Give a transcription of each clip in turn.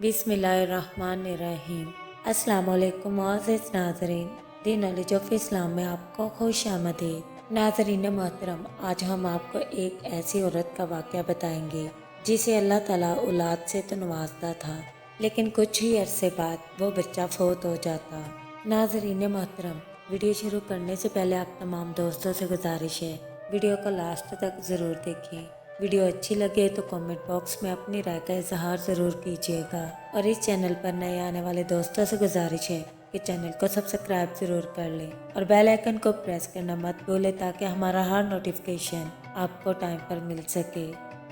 बिस्मिल्लाहिर्रहमानिर्रहीम। अस्सलाम वालेकुम मुअज़्ज़िज़ नाज़रीन, दीन नॉलेज ऑफ इस्लाम में आपको खुश आमदीद। नाज़रीन मोहतरम, आज हम आपको एक ऐसी औरत का वाक़या बताएंगे जिसे अल्लाह ताला औलाद से तो नवाजता था, लेकिन कुछ ही अरसे बाद वो बच्चा फौत हो जाता। नाज़रीन मोहतरम, वीडियो शुरू करने से पहले आप तमाम दोस्तों से गुजारिश है, वीडियो को लास्ट तक ज़रूर देखें। वीडियो अच्छी लगे तो कमेंट बॉक्स में अपनी राय का इजहार ज़रूर कीजिएगा, और इस चैनल पर नए आने वाले दोस्तों से गुजारिश है कि चैनल को सब्सक्राइब ज़रूर कर लें और बेल आइकन को प्रेस करना मत भूलें ताकि हमारा हर नोटिफिकेशन आपको टाइम पर मिल सके।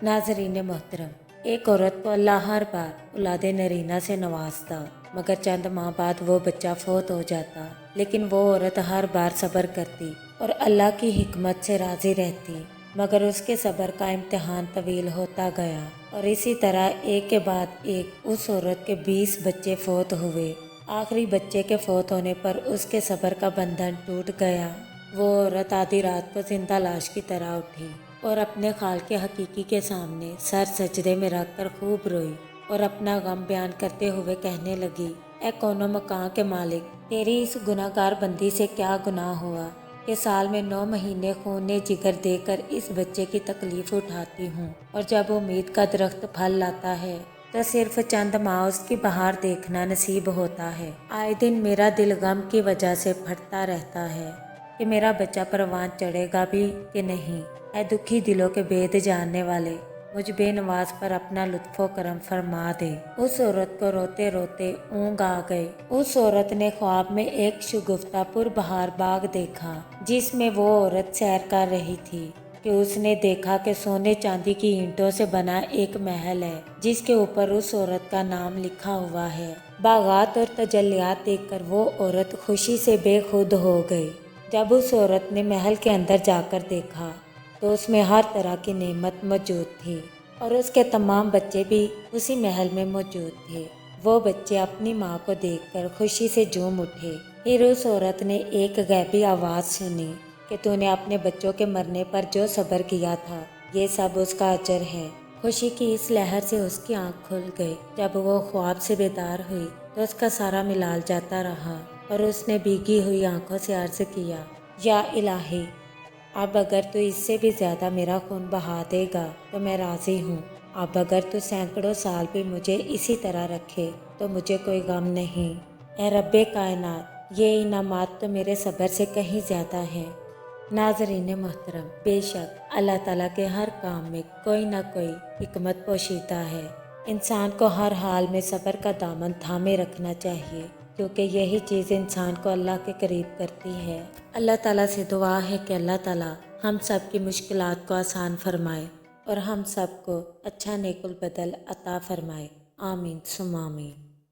नाज़रीन मोहतरम, एक औरत को अल्लाह हर बार औलाद नरीना से नवाजता, मगर चंद माह बाद वो बच्चा फौत हो जाता। लेकिन वो औरत हर बार सब्र करती और अल्लाह की हिकमत से राज़ी रहती, मगर उसके सब्र का इम्तिहान तवील होता गया, और इसी तरह एक के बाद एक उस औरत के 20 बच्चे फौत हुए। आखिरी बच्चे के फौत होने पर उसके सब्र का बंधन टूट गया। वो औरत आधी रात को जिंदा लाश की तरह उठी और अपने खाल के हकीकी के सामने सर सजदे में रख कर खूब रोई और अपना गम बयान करते हुए कहने लगी, ए कौनो मकां के मालिक, तेरी इस गुनाहगार बंदी से क्या गुनाह हुआ कि साल में 9 महीने खून जिगर देकर इस बच्चे की तकलीफ उठाती हूँ, और जब उम्मीद का दरख्त फल लाता है तो सिर्फ चंद माह उसकी बहार देखना नसीब होता है। आए दिन मेरा दिल गम की वजह से फटता रहता है कि मेरा बच्चा परवान चढ़ेगा भी कि नहीं। ऐ दुखी दिलों के भेद जानने वाले, मुझ बेनवाज पर अपना लुत्फो करम फरमा दे। उस औरत को रोते रोते ऊँग आ गई। उस औरत ने ख्वाब में एक शगुफ्ता पुरबहार बाग देखा जिसमें वो औरत सैर कर रही थी कि उसने देखा कि सोने चांदी की ईंटों से बना एक महल है जिसके ऊपर उस औरत का नाम लिखा हुआ है। बागात और तजल्लियात देखकर वो औरत खुशी से बेखुद हो गई। जब उस औरत ने महल के अंदर जाकर देखा तो उसमें हर तरह की नेमत मौजूद थी, और उसके तमाम बच्चे भी उसी महल में मौजूद थे। वो बच्चे अपनी माँ को देखकर खुशी से झूम उठे। फिर उस औरत ने एक गैबी आवाज़ सुनी कि तूने अपने बच्चों के मरने पर जो सब्र किया था, ये सब उसका अजर है। खुशी की इस लहर से उसकी आंख खुल गई। जब वो ख्वाब से बेदार हुई तो उसका सारा मिलाल जाता रहा, और उसने भीगी हुई आंखों से अर्ज किया, या इलाही, अब अगर तू इससे भी ज़्यादा मेरा खून बहा देगा तो मैं राज़ी हूँ। अब अगर तू सैकड़ों साल भी मुझे इसी तरह रखे तो मुझे कोई गम नहीं। ए रब्बे कायनात, ये इनामात तो मेरे सब्र से कहीं ज़्यादा है। नाज़रीन मोहतरम, बेशक अल्लाह ताला के हर काम में कोई ना कोई हिकमत पोशीदा है। इंसान को हर हाल में सब्र का दामन थामे रखना चाहिए, क्योंकि यही चीज़ इंसान को अल्लाह के करीब करती है। अल्लाह ताला से दुआ है कि अल्लाह ताला हम सब की मुश्किलात को आसान फरमाए और हम सब को अच्छा नेकुल बदल अता फरमाए। आमीन सुम आमीन।